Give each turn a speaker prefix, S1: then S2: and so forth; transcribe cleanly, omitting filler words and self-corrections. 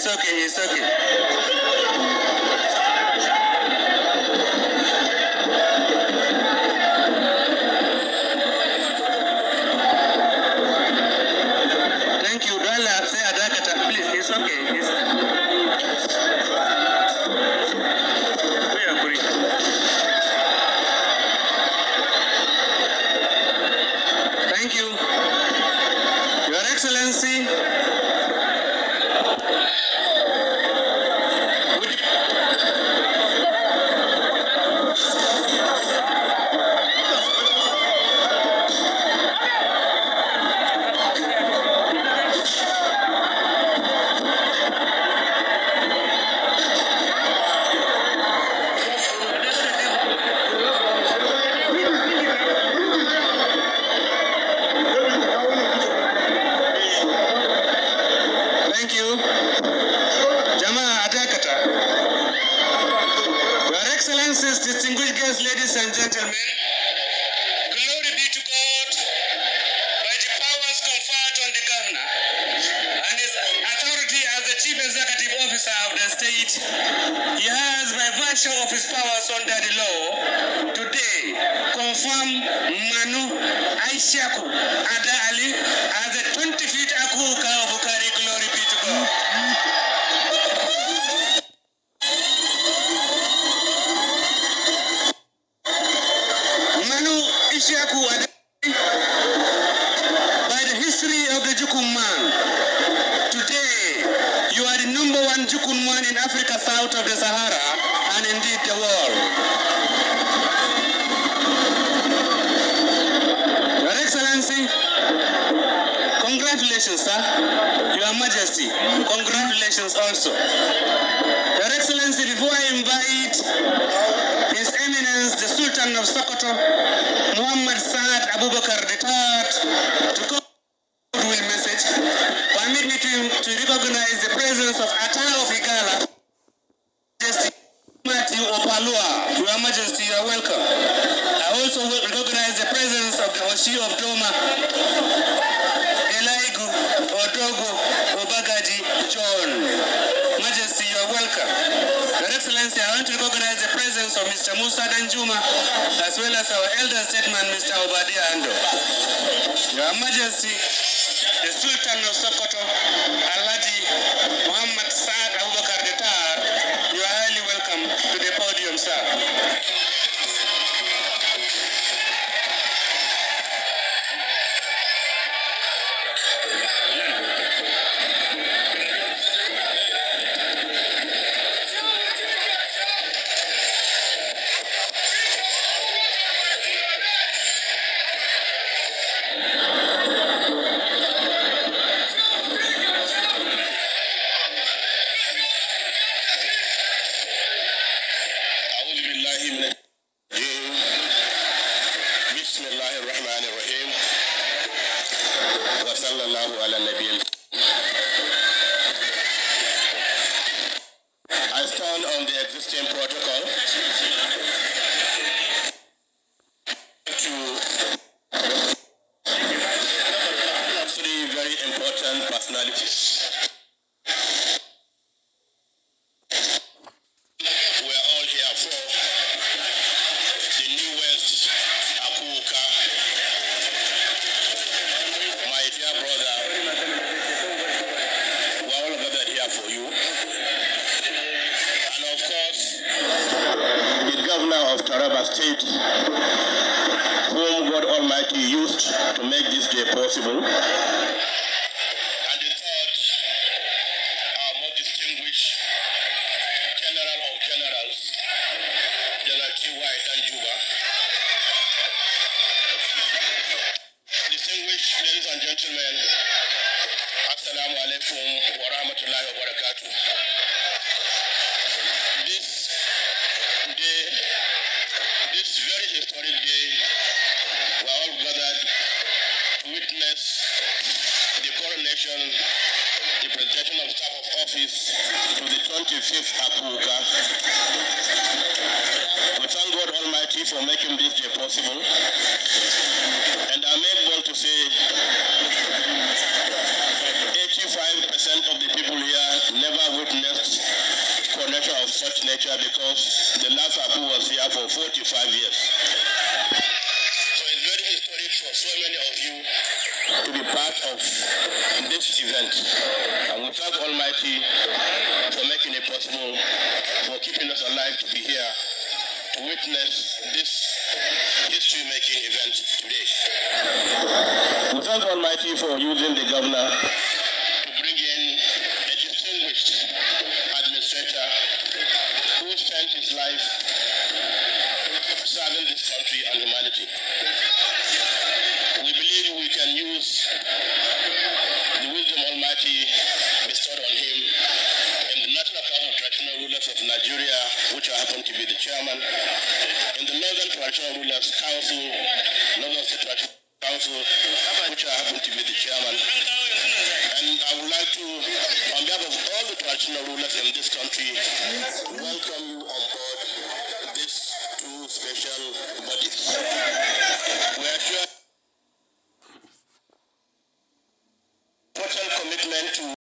S1: It's okay, it's okay. Thank you. Dala, say Adakata, please. It's okay. It's Thank you. Your Excellency. Thank you. Jama Adakata. Your Excellencies, distinguished guests, ladies and gentlemen, glory be to God by the powers conferred on the governor and his authority as the chief executive officer of the state. He has, by virtue of his powers under the law, today confirmed Manu Aishaku Ada Ali as the 25th Aku Uka of wukari. Glory be to God. Manu Ishaku Ada Ali, by the history of the Jukun man, today you are the #1 Jukun man in Africa south of the Sahara and indeed the world. Your Excellency, congratulations, sir. Your Majesty, congratulations also. Your Excellency, before I invite His Eminence, the Sultan of Sokoto, Muhammad Saad Abubakar III, to come with a message, permit me to recognize the presence of Ata of Igala, Majesty Matthew Opalua. Your Majesty, you are welcome. I also recognize the presence of the Oshi of Doma, Elaigu, Odogo, Obagaji, John. Majesty, you are welcome. Your Excellency, I want to recognize the presence of Mr. Musa Danjuma, as well as our elder statesman, Mr. Obadia Ando. Your Majesty, the Sultan of Sokoto, Alhaji Muhammad Saad Abubakar III, you are highly welcome to the podium, sir. I stand on the existing protocol to three very important personalities. We are all here for the newest Aku Uka, my dear brother. We are all gathered here for you. And of course, the governor of Taraba State, whom God Almighty used to make this day possible. And the third, our most distinguished General of Generals, General T.Y. Danjuba. Distinguished ladies and gentlemen, Assalamu alaikum wa rahmatullahi wa barakatuh. This very historic day, we are all gathered to witness the coronation, the presentation of staff of office to the 25th Aku Uka. We thank God Almighty for making this day possible. And I'm able to say 85% of the people here never
S2: such nature because the last Aku was here for 45 years. So it's very historic for so many of you to be part of this event. And we thank Almighty for making it possible, for keeping us alive to be here to witness this history-making event today. We thank Almighty for using the governor to bring in a distinguished administrator who spent his life serving this country and humanity. We believe we can use the wisdom Almighty bestowed on him in the National Council of Traditional Rulers of Nigeria, which I happen to be the chairman, in the Northern Traditional Rulers Council, Northern State Traditional Council, which I happen to be the chairman. And I would like to, on behalf of all the traditional rulers in this country, welcome you on board these two special bodies. We are sure total commitment to